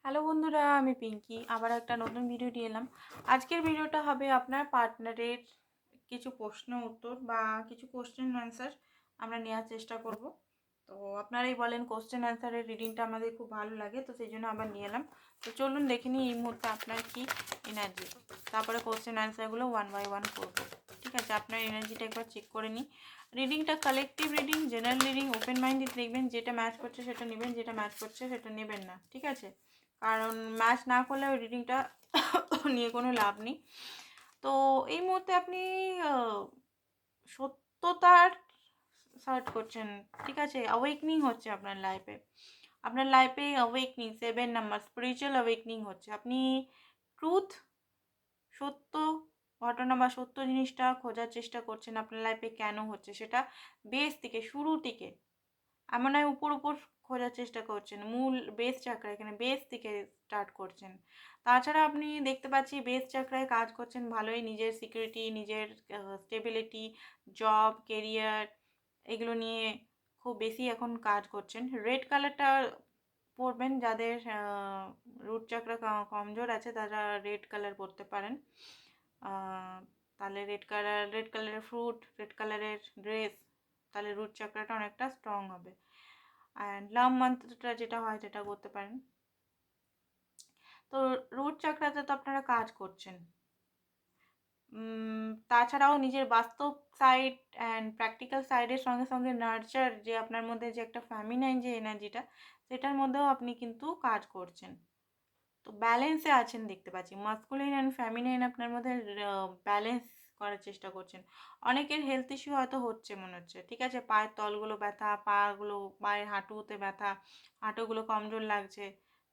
Hello বন্ধুরা, আমি পিঙ্কি আবার একটা নতুন ভিডিও নিয়ে এলাম। আজকের ভিডিওটা হবে আপনার পার্টনারের কিছু প্রশ্ন উত্তর বা কিছু কোশ্চেন অ্যান্সার আমরা নেওয়ার চেষ্টা করব। তো আপনারাই বলেন, কোশ্চেন অ্যান্সারের রিডিংটা আমাদের খুব ভালো লাগে, তো সেই জন্য আবার নিয়ে এলাম। তো চলুন দেখে নিই এই মুহূর্তে আপনার কি এনার্জি, তারপরে কোশ্চেন অ্যান্সারগুলো ওয়ান বাই ওয়ান করব। ঠিক আছে, আপনার এনার্জিটা একবার চেক করে নিই। রিডিংটা collective reading, general reading, open minded দেখবেন। যেটা ম্যাচ করছে সেটা নেবেন, যেটা ম্যাচ করছে সেটা নেবেন না। ঠিক আছে, কারণ ম্যাচ না করলে ওই রিডিংটা নিয়ে কোনো লাভ নেই। তো এই মুহূর্তে আপনি সত্যতার সার্চ করছেন। ঠিক আছে, অ্যাওয়েকনিং হচ্ছে আপনার লাইফে। আপনার লাইফে অ্যাওয়েকনিং 7 নাম্বার স্পিরিচুয়াল অ্যাওয়েকনিং হচ্ছে। আপনি ট্রুথ, সত্য ঘটনা বা সত্য জিনিসটা খোঁজার চেষ্টা করছেন। আপনার লাইফে কেন হচ্ছে সেটা বেস থেকে, শুরু থেকে, এমন নয় উপর উপর খোঁজার চেষ্টা করছেন। মূল বেস চাকরা, এখানে বেস থেকে স্টার্ট করছেন। তাছাড়া আপনি দেখতে পাচ্ছি বেস চাকরায় কাজ করছেন ভালোই, নিজের সিকিউরিটি, নিজের স্টেবিলিটি, জব, কেরিয়ার এগুলো নিয়ে খুব বেশি এখন কাজ করছেন। রেড কালারটা পরবেন, যাদের রুট চাকরা কমজোর আছে তারা রেড কালার পরতে পারেন। তাহলে রেড কালারের ফ্রুট, রেড কালারের ড্রেস, তাহলে রুট চাকরাটা অনেকটা স্ট্রং হবে। অ্যান্ড লাভ মান্ত্রটা যেটা হয় সেটা করতে পারেন। তো রুট চাকরাতে তো আপনারা কাজ করছেন। তাছাড়াও নিজের বাস্তব সাইড অ্যান্ড প্র্যাকটিক্যাল সাইডের সঙ্গে সঙ্গে নার্চার, যে আপনার মধ্যে যে একটা ফ্যামিনাইন যে এনার্জিটা, সেটার মধ্যেও আপনি কিন্তু কাজ করছেন। তো ব্যালেন্সে আছেন দেখতে পাচ্ছি, মাস্কুলিন অ্যান্ড ফ্যামিনাইন আপনার মধ্যে ব্যালেন্স করার চেষ্টা করছেন। অনেকের হেলথ ইস্যু হয়তো হচ্ছে মনে হচ্ছে। ঠিক আছে, পায়ের তলগুলো ব্যথা, পাগুলো, পায়ের হাঁটুতে ব্যথা, হাঁটুগুলো কমজোর লাগছে।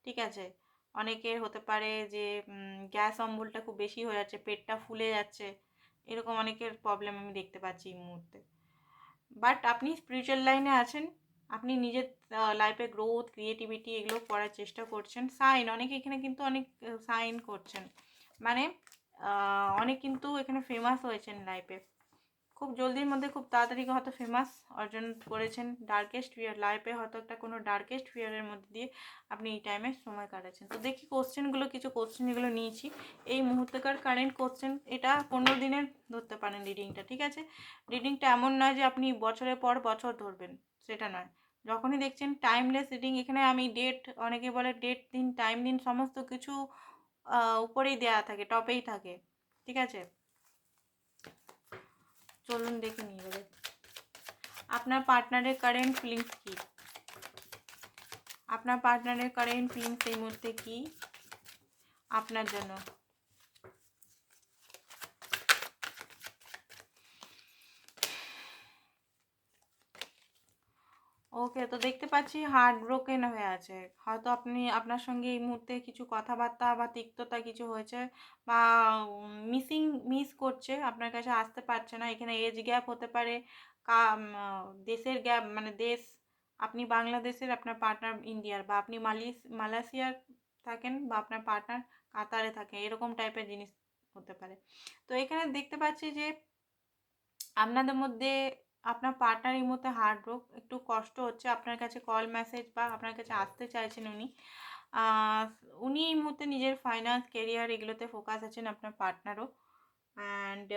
ঠিক আছে, অনেকের হতে পারে যে গ্যাস অম্বলটা খুব বেশি হয়ে যাচ্ছে, পেটটা ফুলে যাচ্ছে, এরকম অনেকের প্রবলেম আমি দেখতে পাচ্ছি এই মুহূর্তে। বাট আপনি স্পিরিচুয়াল লাইনে আছেন, আপনি নিজের লাইফে গ্রোথ, ক্রিয়েটিভিটি এগুলো করার চেষ্টা করছেন। সাইন, অনেকে এখানে কিন্তু অনেক সাইন করছেন, মানে অনেক কিন্তু এখানে ফেমাস হয়েছেন লাইফে, খুব জলদির মধ্যে, খুব তাড়াতাড়ি হয়তো ফেমাস অর্জন করেছেন। ডার্কেস্ট ফিয়ার, লাইফে হয়তো একটা কোনো ডার্কেস্ট ফিয়ারের মধ্যে দিয়ে আপনি এই টাইমে সময় কাটাচ্ছেন। তো দেখি কোশ্চেনগুলো, কিছু কোশ্চেন এগুলো নিয়েছি এই মুহূর্তেকার কারেন্ট কোশ্চেন। এটা 15 দিনের ধরতে পারেন রিডিংটা। ঠিক আছে, রিডিংটা এমন নয় যে আপনি বছরের পর বছর ধরবেন, সেটা নয়। যখনই দেখছেন টাইমলেস রিডিং, এখানে আমি ডেট, অনেকে বলে ডেট দিন, টাইম দিন, সমস্ত কিছু উপরেই দেওয়া থাকে, টপেই থাকে। ঠিক আছে, চলুন দেখে নিয়ে এবারে আপনার পার্টনারের কারেন্ট ফিলিংস কী। আপনার পার্টনারের কারেন্ট ফিলিংস এই মুহূর্তে কী আপনার জন্য। ওকে, তো দেখতে পাচ্ছি হার্ট ব্রোকেন হয়ে আছে। হয়তো আপনি, আপনার সঙ্গে এই মুহূর্তে কিছু কথাবার্তা বা তিক্ততা কিছু হয়েছে, বা মিস করছে, আপনার কাছে আসতে পারছে না। এখানে এজ গ্যাপ হতে পারে, দেশের গ্যাপ, মানে দেশ, আপনি বাংলাদেশের, আপনার পার্টনার ইন্ডিয়ার, বা আপনি মালয়েশিয়ার থাকেন, বা আপনার পার্টনার কাতারে থাকে, এরকম টাইপের জিনিস হতে পারে। তো এখানে দেখতে পাচ্ছি যে আপনাদের মধ্যে, আপনার পার্টনার এই মুহূর্তে হার্ট ব্রোক, একটু কষ্ট হচ্ছে, আপনার কাছে কল মেসেজ বা আপনার কাছে আসতে চাইছেন উনি। আহ, উনি এই মুহূর্তে নিজের ফাইন্যান্স, কেরিয়ার এগুলোতে ফোকাস আছেন, আপনার পার্টনারও। অ্যান্ড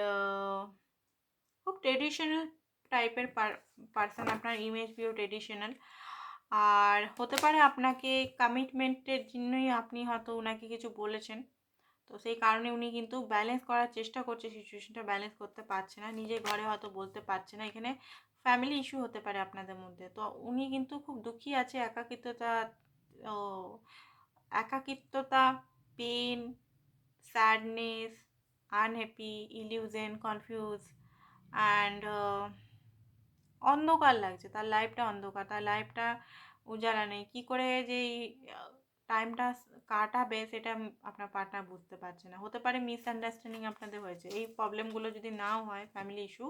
খুব ট্রেডিশনাল টাইপের পার্সন, আপনার ইমেজ বিও ট্রেডিশনাল। আর হতে পারে আপনাকে কমিটমেন্টের জন্যই আপনি হয়তো ওনাকে কিছু বলেছেন। তো সেই কারণে উনি কিন্তু ব্যালেন্স করার চেষ্টা করছে, সিচুয়েশনটা ব্যালেন্স করতে পারছে না, নিজের ঘরে হয়তো বলতে পারছে না। এখানে ফ্যামিলি ইস্যু হতে পারে আপনাদের মধ্যে। তো উনি কিন্তু খুব দুঃখী আছে, একাকিত্বতা, ও একাকিত্বতা, pain, sadness, unhappy, illusion, confuse, and অন্ধকার লাগছে, তার লাইফটা অন্ধকার, তার লাইফটা উজালা নেই। কী করে যে টাইমটা কাটাবে সেটা আপনার পার্টনার বুঝতে পারছে না। হতে পারে মিসআন্ডারস্ট্যান্ডিং আপনাদের হয়েছে। এই প্রবলেমগুলো যদি নাও হয়, ফ্যামিলি ইস্যু,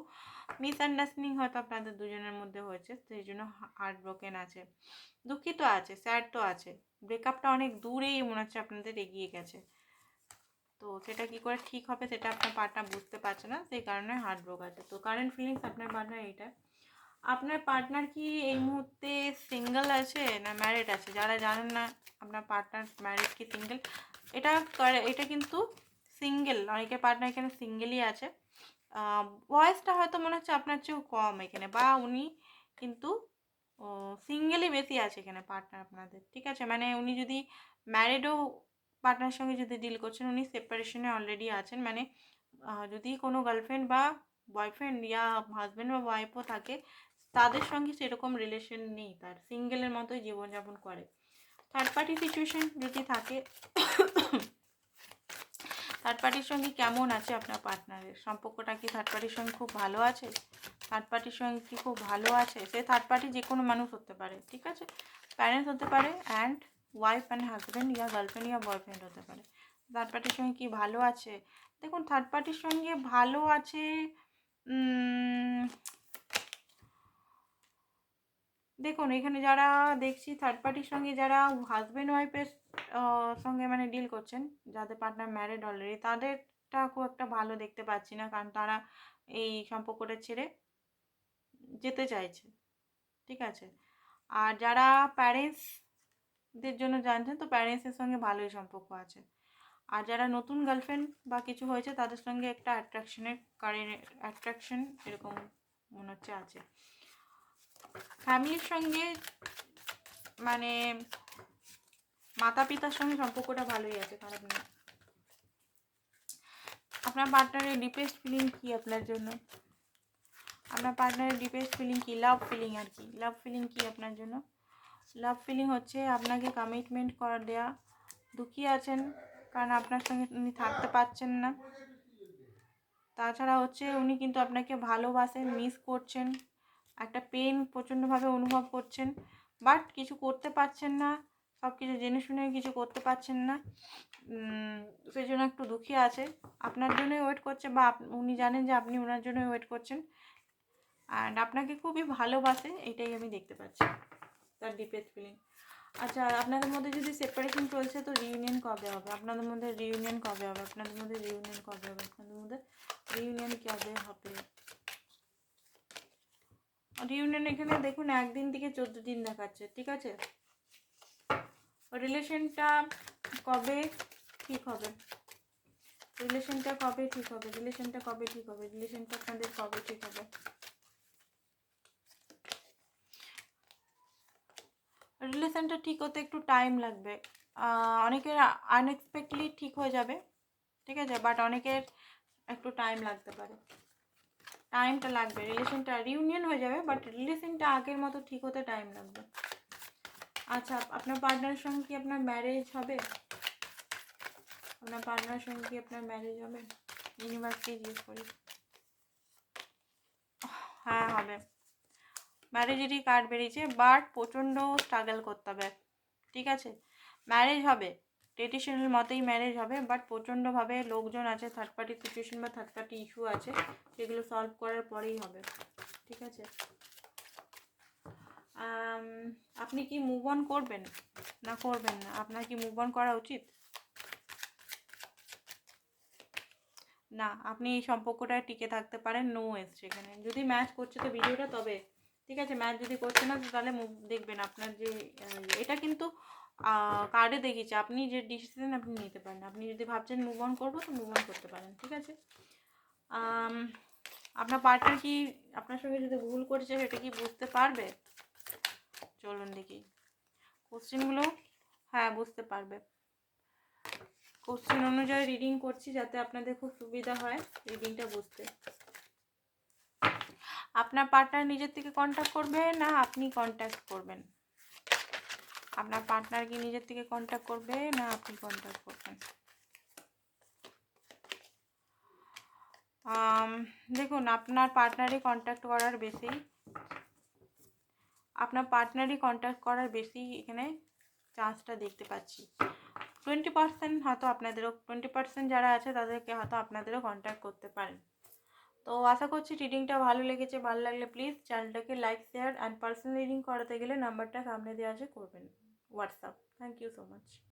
মিসআন্ডারস্ট্যান্ডিং হয়তো আপনাদের দুজনের মধ্যে হয়েছে, সেই জন্য হার্ট ব্রোকেন আছে, দুঃখিত আছে, স্যাড তো আছে। ব্রেকআপটা অনেক দূরেই মনে হচ্ছে আপনাদের এগিয়ে গেছে। তো সেটা কী করে ঠিক হবে সেটা আপনার পার্টনার বুঝতে পারছে না, সেই কারণে হার্ট ব্রোক আছে। তো কারেন্ট ফিলিংস আপনার পার্টনার এইটা। আপনার পার্টনার কি এই মুহূর্তে সিঙ্গেল আছে না ম্যারিড আছে? যারা জানেন না আপনার পার্টনার ম্যারিড কি সিঙ্গেল, এটা কিন্তু সিঙ্গেল, অনেকের পার্টনার এখানে সিঙ্গেলই আছে। বয়সটা হয়তো মনে হচ্ছে আপনার চেয়েও কম এখানে, বা উনি কিন্তু সিঙ্গেলই বেশি আছে এখানে পার্টনার আপনাদের, ঠিক আছে? মানে উনি যদি ম্যারিডও পার্টনারের সঙ্গে যদি ডিল করছেন, উনি সেপারেশনে অলরেডি আছেন। মানে যদি কোনো গার্লফ্রেন্ড বা বয়ফ্রেন্ড ইয়া হাজব্যান্ড বা ওয়াইফও থাকে, তাদের সঙ্গে সেরকম রিলেশন নেই, তার সিঙ্গেলের মতোই জীবনযাপন করে। থার্ড পার্টি সিচুয়েশন যদি থাকে, থার্ড পার্টির সঙ্গে কেমন আছে আপনার পার্টনারের সম্পর্কটা? কি থার্ড পার্টির সঙ্গে খুব ভালো আছে? থার্ড পার্টির সঙ্গে কি খুব ভালো আছে? সে থার্ড পার্টি যে কোনো মানুষ হতে পারে, ঠিক আছে? প্যারেন্টস হতে পারে, and wife and husband yeah girlfriend yeah boyfriend হতে পারে। থার্ড পার্টির সঙ্গে কি ভালো আছে? দেখুন, থার্ড পার্টির সঙ্গে ভালো আছে। দেখুন, এখানে যারা দেখছি থার্ড পার্টির সঙ্গে, যারা হাজব্যান্ড ওয়াইফের সঙ্গে মানে ডিল করছেন, যাদের পার্টনার ম্যারিড অলরেডি, তাদেরটা খুব একটা ভালো দেখতে পাচ্ছি না, কারণ তারা এই সম্পর্কটা ছেড়ে যেতে চাইছে, ঠিক আছে? আর যারা প্যারেন্টসদের জন্য জানছেন, তো প্যারেন্টসের সঙ্গে ভালোই সম্পর্ক আছে। আর যারা নতুন গার্লফ্রেন্ড বা কিছু হয়েছে, তাদের সঙ্গে একটা অ্যাট্রাকশন এরকম মনে হচ্ছে আছে। ফ্যামিলির সঙ্গে মানে মাতা পিতার সঙ্গে সম্পর্কটা ভালোই আছে, খারাপ নেই। আপনার পার্টনারের ডিপেস্ট ফিলিং কি আপনার জন্য? আপনার পার্টনারের ডিপেস্ট ফিলিং কি? লাভ ফিলিং আর কি, লাভ ফিলিং কি আপনার জন্য? লাভ ফিলিং হচ্ছে আপনাকে কমিটমেন্ট করা দেয়া, দুঃখী আছেন কারণ আপনার সঙ্গে উনি থাকতে পারছেন না। তাছাড়া হচ্ছে উনি কিন্তু আপনাকে ভালোবাসেন, মিস করছেন, একটা পেন প্রচণ্ডভাবে অনুভব করছেন, বাট কিছু করতে পারছেন না, সব কিছু জেনে শুনে কিছু করতে পারছেন না, সেই জন্য একটু দুঃখী আছে। আপনার জন্যই ওয়েট করছে, বা উনি জানেন যে আপনি ওনার জন্যই ওয়েট করছেন, অ্যান্ড আপনাকে খুবই ভালোবাসে, এটাই আমি দেখতে পাচ্ছি তার ডিপেস্ট ফিলিং। আচ্ছা, আপনাদের মধ্যে যদি সেপারেশন চলছে, তো রিউনিয়ন কবে হবে? আপনাদের মধ্যে রিউনিয়ন কবে হবে? আপনাদের মধ্যে রিউনিয়ন কবে হবে? আপনাদের মধ্যে রিউনিয়ন কবে হবে? রিউনিয়ন এখানে দেখুন 1 দিন থেকে 14 দিন দেখাচ্ছে, ঠিক আছে? রিলেশনটা কবে ঠিক হবে? রিলেশনটা কবে ঠিক হবে? রিলেশনটা কবে ঠিক হবে? রিলেশনটা আপনাদের কবে ঠিক হবে? রিলেশনটা ঠিক হতে একটু টাইম লাগবে। অনেকের আনএক্সপেক্টলি ঠিক হয়ে যাবে, ঠিক আছে, বাট অনেকের একটু টাইম লাগতে পারে, টাইমটা লাগবে। রিলেশনটা রিউনিয়ন হয়ে যাবে, বাট রিলেশনটা আগের মতো ঠিক হতে টাইম লাগবে। আচ্ছা, আপনার পার্টনারের সঙ্গে কি আপনার ম্যারেজ হবে? আপনার পার্টনারের সঙ্গে কি আপনার ম্যারেজ হবে? ইউনিভার্সকে জিজ্ঞেস করি। হ্যাঁ, হবে। ম্যারেজেরই কার্ড বেরিয়েছে, বাট প্রচণ্ড স্ট্রাগল করতে হবে, ঠিক আছে? ম্যারেজ হবে, ট্রেডিশনাল মতেই ম্যারেজ হবে, বাট প্রচণ্ডভাবে লোকজন আছে, থার্ড পার্টি সিচুয়েশন বা থার্ড পার্টি ইস্যু আছে, সেগুলো সলভ করার পরেই হবে, ঠিক আছে? আপনি কি মুভ অন করবেন না করবেন না? আপনার কি মুভ অন করা উচিত? না, আপনি এই সম্পর্কটায় টিকে থাকতে পারেন, নো এসছে এখানে। যদি ম্যাচ করছে তো ভিডিওটা, তবে ঠিক আছে। ম্যাচ যদি করছে না, তো তাহলে মুভ দেখবেন। আপনার যে এটা কিন্তু কার্ডে দেখিয়েছে, আপনি যে ডিসিশন আপনি নিতে পারেন। আপনি যদি ভাবছেন মুভ অন করবো, তো মুভ অন করতে পারেন, ঠিক আছে? আপনার পার্টনার কি আপনার সঙ্গে যদি ভুল করেছে, সেটা কি বুঝতে পারবে? চলুন দেখি কোশ্চেনগুলো। হ্যাঁ, বুঝতে পারবে। কোশ্চেন অনুযায়ী রিডিং করছি, যাতে আপনাদের খুব সুবিধা হয় রিডিংটা বুঝতে। আপনার পার্টনার নিজের থেকে কন্ট্যাক্ট করবে না আপনি কন্ট্যাক্ট করবেন? আপনার পার্টনার কি নিজের থেকে কন্ট্যাক্ট করবে না আপনি কন্ট্যাক্ট করবেন? দেখুন, আপনার পার্টনারই কন্ট্যাক্ট করার বেশি এখানে চান্সটা দেখতে পাচ্ছি। 20% হয়তো আপনাদেরও, 20% যারা আছে তাদেরকে হয়তো আপনাদেরও কন্ট্যাক্ট করতে পারেন। তো আশা করছি রিডিংটা ভালো লেগেছে। ভালো লাগলে প্লিজ চ্যানেলটাকে like, share, and personal reading করাতে গেলে নাম্বারটা সামনে দেওয়া আছে, করবেন, WhatsApp. Thank you so much.